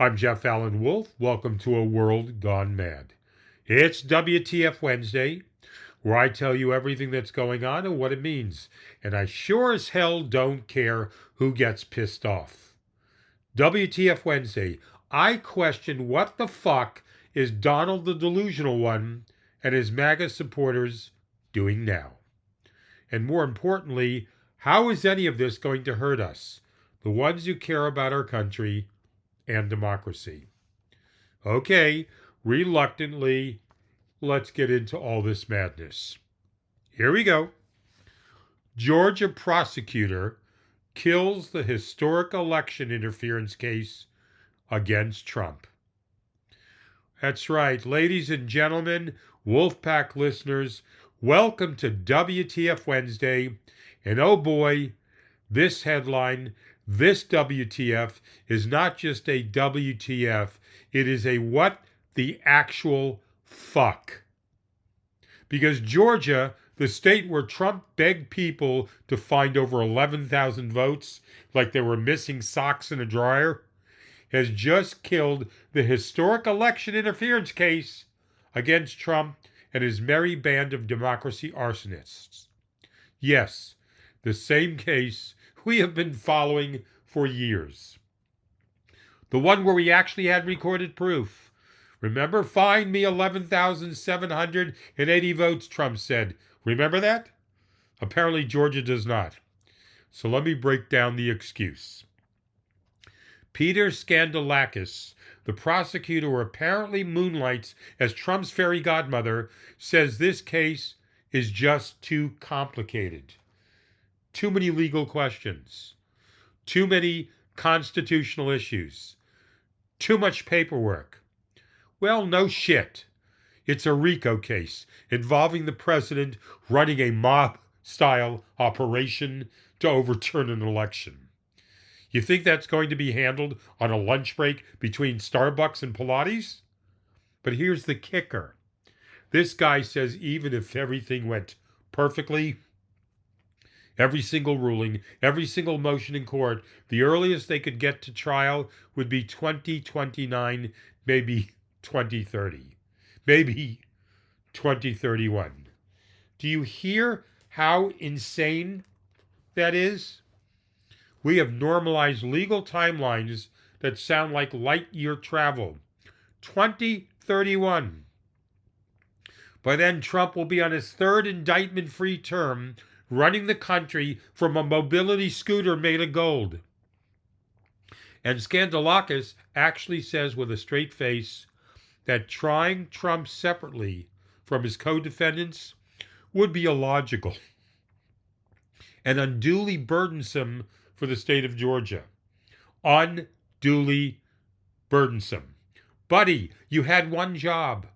I'm Jeff Allen Wolf. Welcome to A World Gone Mad. It's WTF Wednesday, where I tell you everything that's going on and what it means. And I sure as hell don't care who gets pissed off. WTF Wednesday. I question what the fuck is Donald the Delusional One and his MAGA supporters doing now? And more importantly, how is any of this going to hurt us, the ones who care about our country and democracy? Okay, reluctantly, let's get into all this madness. Here we go. Georgia prosecutor kills the historic election interference case against Trump. That's right, ladies and gentlemen, Wolfpack listeners, welcome to WTF Wednesday. And oh boy, this headline, this WTF, is not just a WTF, it is a what the actual fuck. Because Georgia, the state where Trump begged people to find over 11,000 votes like they were missing socks in a dryer, has just killed the historic election interference case against Trump and his merry band of democracy arsonists. Yes, the same case we have been following for years. The one where we actually had recorded proof. Remember, find me 11,780 votes, Trump said. Remember that? Apparently Georgia does not. So let me break down the excuse. Peter Skandalakis, the prosecutor who apparently moonlights as Trump's fairy godmother, says this case is just too complicated. Too many legal questions. Too many constitutional issues. Too much paperwork. Well, no shit. It's a RICO case involving the president running a mob-style operation to overturn an election. You think that's going to be handled on a lunch break between Starbucks and Pilates? But here's the kicker. This guy says even if everything went perfectly, every single ruling, every single motion in court, the earliest they could get to trial would be 2029, maybe 2030, maybe 2031. Do you hear how insane that is? We have normalized legal timelines that sound like light-year travel. 2031. By then, Trump will be on his third indictment-free term, running the country from a mobility scooter made of gold. And Skandalakis actually says with a straight face that trying Trump separately from his co-defendants would be illogical and unduly burdensome for the state of Georgia. Unduly burdensome. Buddy, you had one job.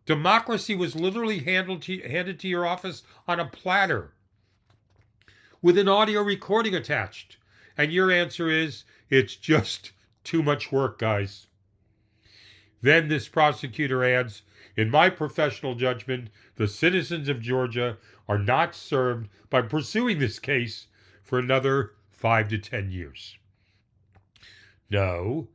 Democracy was literally handed to your office on a platter with an audio recording attached. And your answer is, it's just too much work, guys. Then this prosecutor adds, in my professional judgment, the citizens of Georgia are not served by pursuing this case for another 5 to 10 years. No,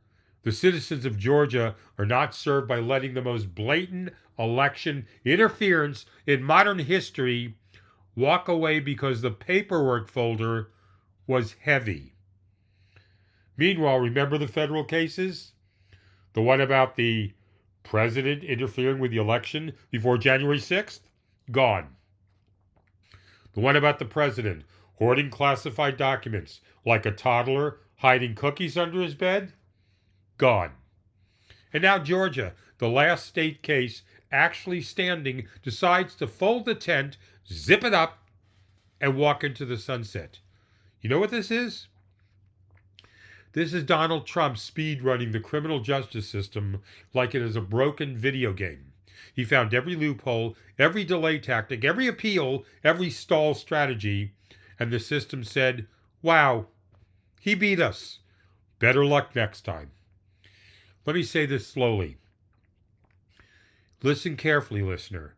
the citizens of Georgia are not served by letting the most blatant election interference in modern history walk away because the paperwork folder was heavy. Meanwhile, remember the federal cases? The one about the president interfering with the election before January 6th? Gone. The one about the president hoarding classified documents like a toddler hiding cookies under his bed? Gone. And now Georgia, the last state case actually standing, decides to fold the tent, zip it up, and walk into the sunset. You know what this is? This is Donald Trump speed running the criminal justice system like it is a broken video game. He found every loophole, every delay tactic, every appeal, every stall strategy, and the system said, wow, he beat us. Better luck next time. Let me say this slowly. Listen carefully, listener.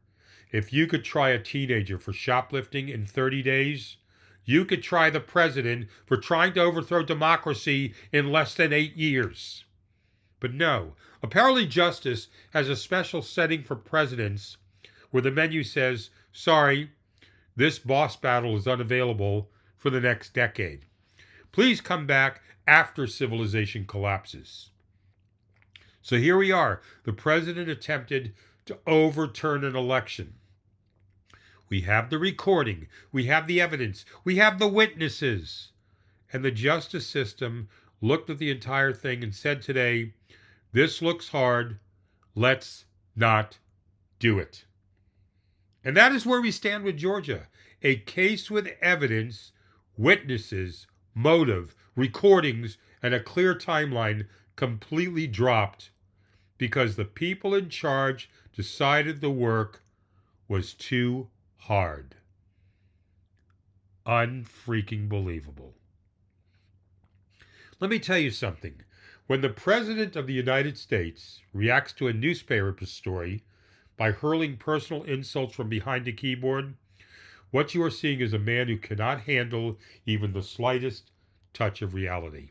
If you could try a teenager for shoplifting in 30 days, you could try the president for trying to overthrow democracy in less than 8 years. But no, apparently justice has a special setting for presidents where the menu says, sorry, this boss battle is unavailable for the next decade. Please come back after civilization collapses. So here we are. The president attempted to overturn an election. We have the recording. We have the evidence. We have the witnesses. And the justice system looked at the entire thing and said today, this looks hard. Let's not do it. And that is where we stand with Georgia. A case with evidence, witnesses, motive, recordings, and a clear timeline completely dropped because the people in charge decided the work was too hard. Unfreaking believable. Let me tell you something. When the President of the United States reacts to a newspaper story by hurling personal insults from behind a keyboard, what you are seeing is a man who cannot handle even the slightest touch of reality.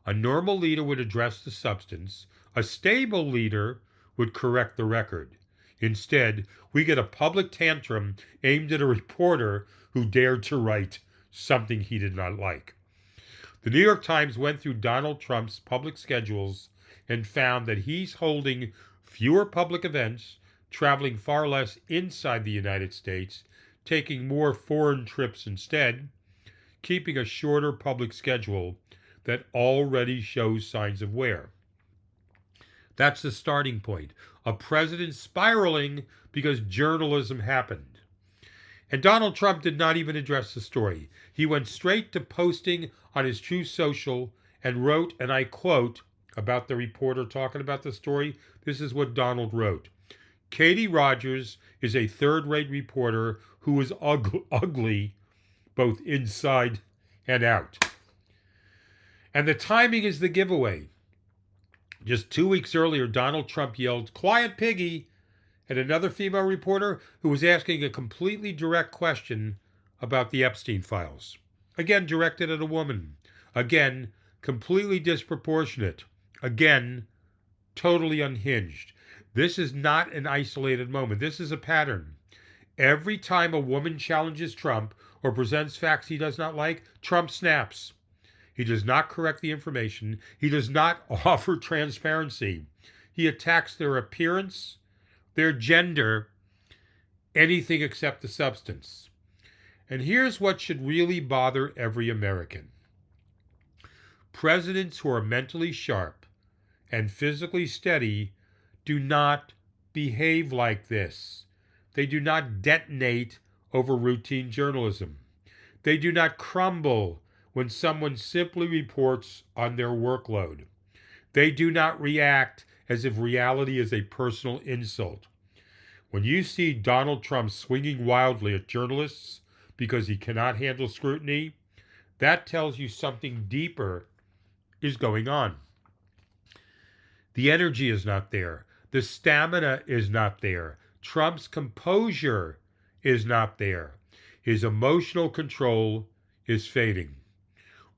A normal leader would address the substance. A stable leader would correct the record. Instead, we get a public tantrum aimed at a reporter who dared to write something he did not like. The New York Times went through Donald Trump's public schedules and found that he's holding fewer public events, traveling far less inside the United States, taking more foreign trips instead, keeping a shorter public schedule that already shows signs of wear. That's the starting point. A president spiraling because journalism happened. And Donald Trump did not even address the story. He went straight to posting on his Truth Social and wrote, and I quote, about the reporter talking about the story. This is what Donald wrote. Katie Rogers is a third-rate reporter who is ugly both inside and out. And the timing is the giveaway. Just 2 weeks earlier, Donald Trump yelled, "Quiet piggy," at another female reporter who was asking a completely direct question about the Epstein files. Again, directed at a woman. Again, completely disproportionate. Again, totally unhinged. This is not an isolated moment. This is a pattern. Every time a woman challenges Trump or presents facts he does not like, Trump snaps. He does not correct the information. He does not offer transparency. He attacks their appearance, their gender, anything except the substance. And here's what should really bother every American. Presidents who are mentally sharp and physically steady do not behave like this. They do not detonate over routine journalism. They do not crumble when someone simply reports on their workload. They do not react as if reality is a personal insult. When you see Donald Trump swinging wildly at journalists because he cannot handle scrutiny, that tells you something deeper is going on. The energy is not there. The stamina is not there. Trump's composure is not there. His emotional control is fading.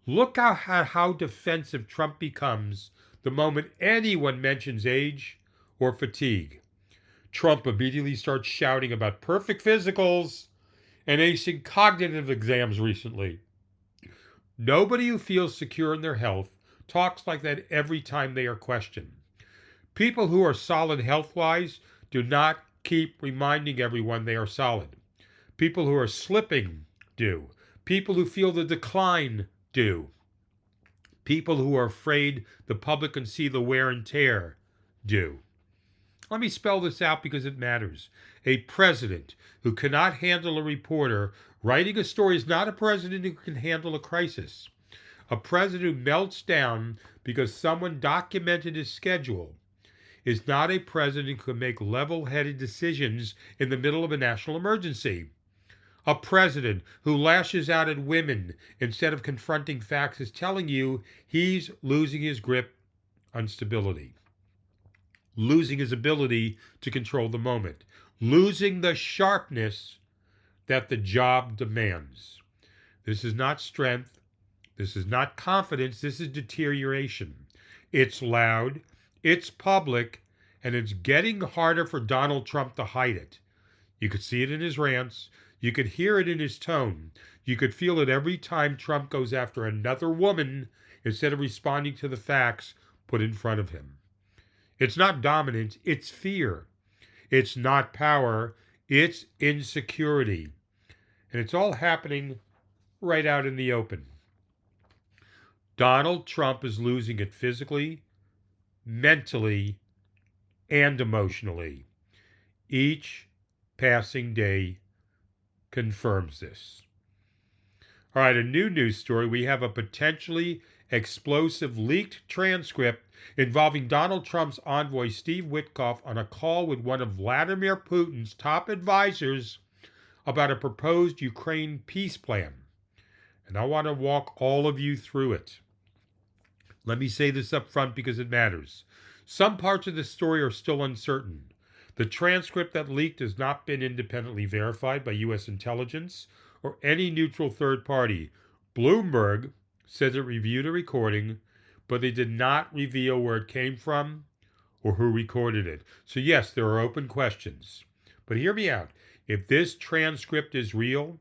Look at how defensive Trump becomes the moment anyone mentions age or fatigue. Trump immediately starts shouting about perfect physicals and acing cognitive exams recently. Nobody who feels secure in their health talks like that every time they are questioned. People who are solid health-wise do not keep reminding everyone they are solid. People who are slipping do. People who feel the decline do. People who are afraid the public can see the wear and tear do. Let me spell this out because it matters. A president who cannot handle a reporter writing a story is not a president who can handle a crisis. A president who melts down because someone documented his schedule is not a president who can make level-headed decisions in the middle of a national emergency. A president who lashes out at women instead of confronting facts is telling you he's losing his grip on stability, losing his ability to control the moment, losing the sharpness that the job demands. This is not strength. This is not confidence. This is deterioration. It's loud, it's public, and it's getting harder for Donald Trump to hide it. You could see it in his rants. You could hear it in his tone. You could feel it every time Trump goes after another woman instead of responding to the facts put in front of him. It's not dominance, it's fear. It's not power, it's insecurity. And it's all happening right out in the open. Donald Trump is losing it physically, mentally, and emotionally. Each passing day confirms this. All right, a new news story. We have a potentially explosive leaked transcript involving Donald Trump's envoy Steve Witkoff on a call with one of Vladimir Putin's top advisors about a proposed Ukraine peace plan. And I want to walk all of you through it. Let me say this up front because it matters. Some parts of the story are still uncertain. The transcript that leaked has not been independently verified by U.S. intelligence or any neutral third party. Bloomberg says it reviewed a recording, but they did not reveal where it came from or who recorded it. So yes, there are open questions. But hear me out. If this transcript is real,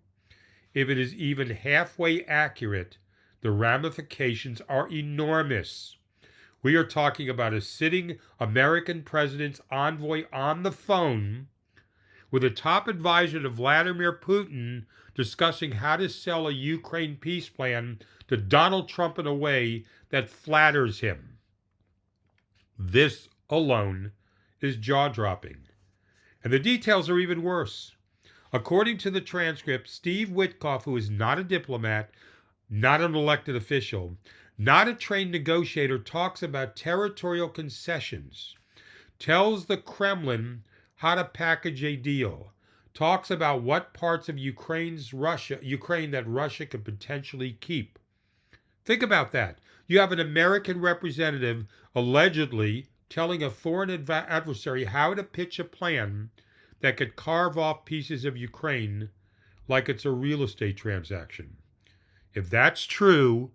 if it is even halfway accurate, the ramifications are enormous. We are talking about a sitting American president's envoy on the phone with a top advisor to Vladimir Putin discussing how to sell a Ukraine peace plan to Donald Trump in a way that flatters him. This alone is jaw-dropping. And the details are even worse. According to the transcript, Steve Witkoff, who is not a diplomat, not an elected official, not a trained negotiator, talks about territorial concessions, tells the Kremlin how to package a deal, talks about what parts of Ukraine that Russia could potentially keep. Think about that. You have an American representative allegedly telling a foreign adversary how to pitch a plan that could carve off pieces of Ukraine like it's a real estate transaction. If that's true,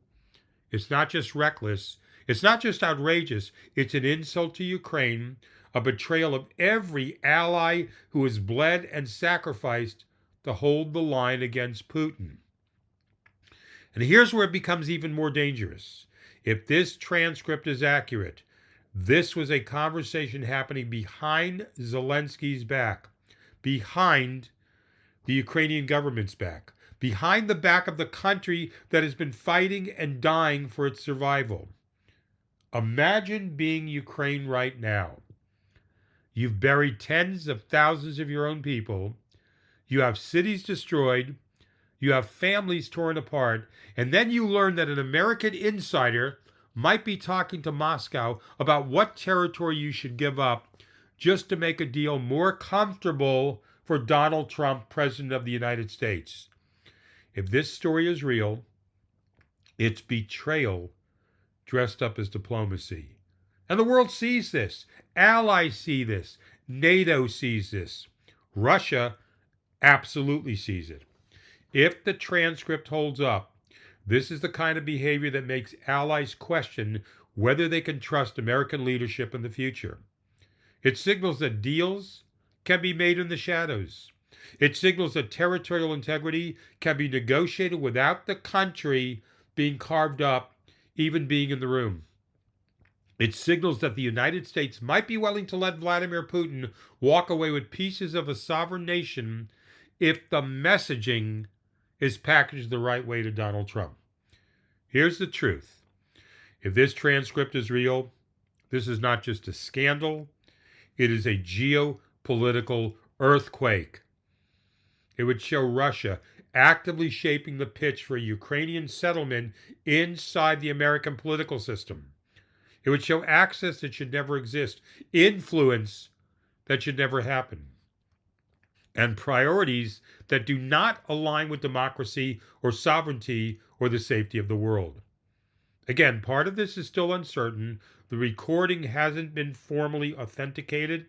it's not just reckless, it's not just outrageous, it's an insult to Ukraine, a betrayal of every ally who has bled and sacrificed to hold the line against Putin. And here's where it becomes even more dangerous. If this transcript is accurate, this was a conversation happening behind Zelensky's back, behind the Ukrainian government's back, behind the back of the country that has been fighting and dying for its survival. Imagine being Ukraine right now. You've buried tens of thousands of your own people. You have cities destroyed. You have families torn apart. And then you learn that an American insider might be talking to Moscow about what territory you should give up just to make a deal more comfortable for Donald Trump, President of the United States. If this story is real, it's betrayal dressed up as diplomacy. And the world sees this. Allies see this. NATO sees this. Russia absolutely sees it. If the transcript holds up, this is the kind of behavior that makes allies question whether they can trust American leadership in the future. It signals that deals can be made in the shadows. It signals that territorial integrity can be negotiated without the country being carved up, even being in the room. It signals that the United States might be willing to let Vladimir Putin walk away with pieces of a sovereign nation if the messaging is packaged the right way to Donald Trump. Here's the truth. If this transcript is real, this is not just a scandal, it is a geopolitical earthquake. It would show Russia actively shaping the pitch for a Ukrainian settlement inside the American political system. It would show access that should never exist, influence that should never happen, and priorities that do not align with democracy or sovereignty or the safety of the world. Again, part of this is still uncertain. The recording hasn't been formally authenticated,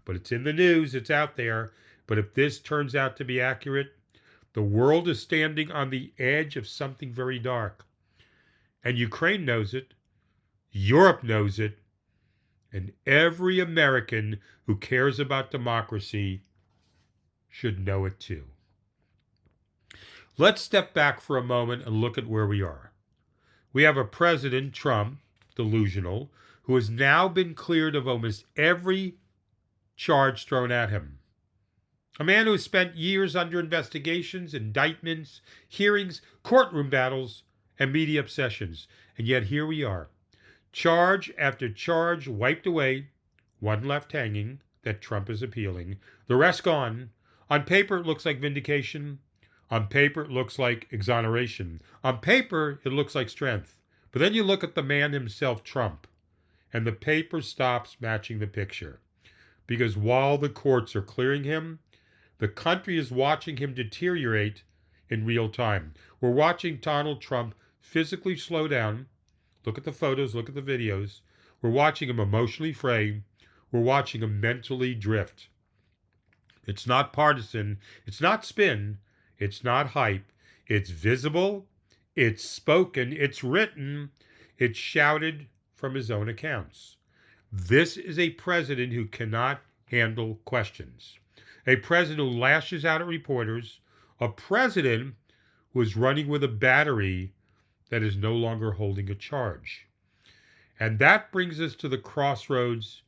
but it's in the news, it's out there. But if this turns out to be accurate, the world is standing on the edge of something very dark. And Ukraine knows it. Europe knows it. And every American who cares about democracy should know it too. Let's step back for a moment and look at where we are. We have a President, Trump, delusional, who has now been cleared of almost every charge thrown at him. A man who has spent years under investigations, indictments, hearings, courtroom battles, and media obsessions. And yet here we are. Charge after charge wiped away, one left hanging that Trump is appealing, the rest gone. On paper, it looks like vindication. On paper, it looks like exoneration. On paper, it looks like strength. But then you look at the man himself, Trump, and the paper stops matching the picture. Because while the courts are clearing him, the country is watching him deteriorate in real time. We're watching Donald Trump physically slow down. Look at the photos, look at the videos. We're watching him emotionally fray. We're watching him mentally drift. It's not partisan. It's not spin. It's not hype. It's visible. It's spoken. It's written. It's shouted from his own accounts. This is a president who cannot handle questions. A president who lashes out at reporters. A president who is running with a battery that is no longer holding a charge. And that brings us to the crossroads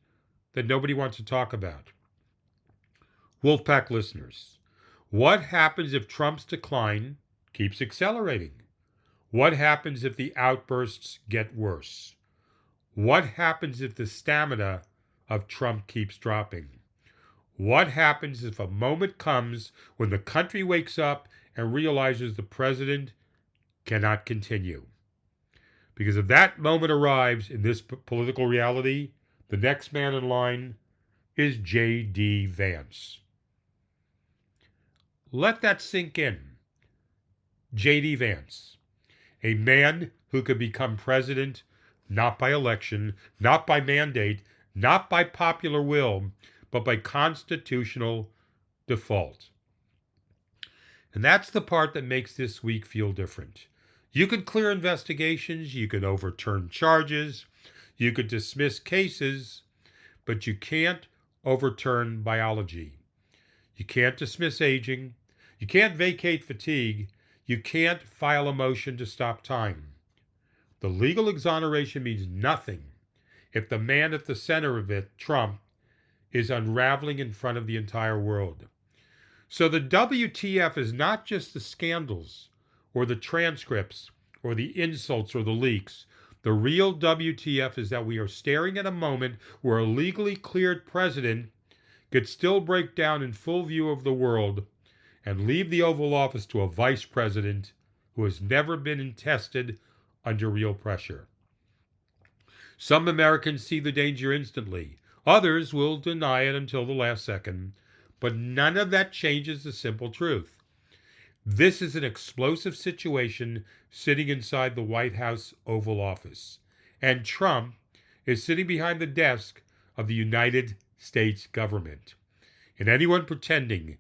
that nobody wants to talk about. Wolfpack listeners, what happens if Trump's decline keeps accelerating? What happens if the outbursts get worse? What happens if the stamina of Trump keeps dropping? What happens if a moment comes when the country wakes up and realizes the president cannot continue? Because if that moment arrives in this political reality, the next man in line is J.D. Vance. Let that sink in. J.D. Vance, a man who could become president not by election, not by mandate, not by popular will, but by constitutional default. And that's the part that makes this week feel different. You could clear investigations, you could overturn charges, you could dismiss cases, but you can't overturn biology. You can't dismiss aging. You can't vacate fatigue. You can't file a motion to stop time. The legal exoneration means nothing if the man at the center of it, Trump, is unraveling in front of the entire world. So the WTF is not just the scandals or the transcripts or the insults or the leaks. The real WTF is that we are staring at a moment where a legally cleared president could still break down in full view of the world and leave the Oval Office to a vice president who has never been tested under real pressure. Some Americans see the danger instantly. Others will deny it until the last second. But none of that changes the simple truth. This is an explosive situation sitting inside the White House Oval Office. And Trump is sitting behind the desk of the United States government. And anyone pretending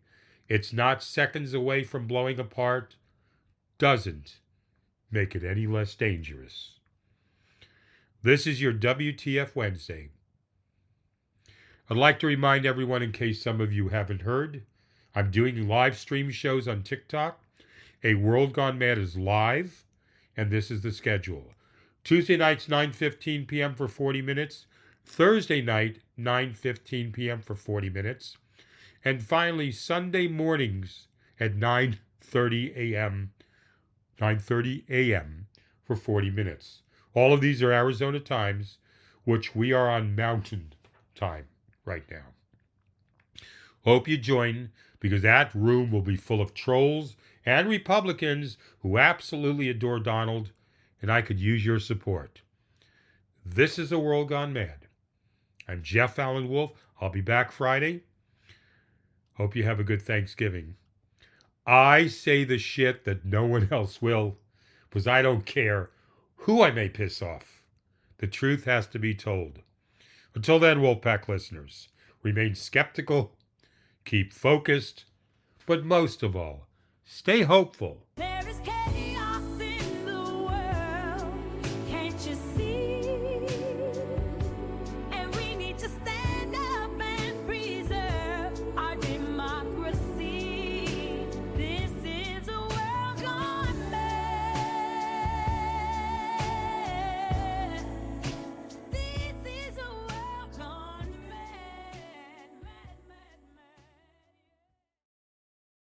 it's not seconds away from blowing apart doesn't make it any less dangerous. This is your WTF Wednesday. I'd like to remind everyone, in case some of you haven't heard, I'm doing live stream shows on TikTok. A World Gone Mad is live, and this is the schedule. Tuesday nights, 9:15 p.m. for 40 minutes. Thursday night, 9:15 p.m. for 40 minutes. And finally, Sunday mornings at 9:30 a.m. for 40 minutes. All of these are Arizona times, which we are on Mountain Time right now. Hope you join, because that room will be full of trolls and Republicans who absolutely adore Donald, and I could use your support. This is A World Gone Mad. I'm Jeff Allen Wolf. I'll be back Friday. Hope you have a good Thanksgiving. I say the shit that no one else will, because I don't care who I may piss off. The truth has to be told. Until then, Wolfpack listeners, remain skeptical, keep focused, but most of all, stay hopeful. There is chaos in the world. Can't you see?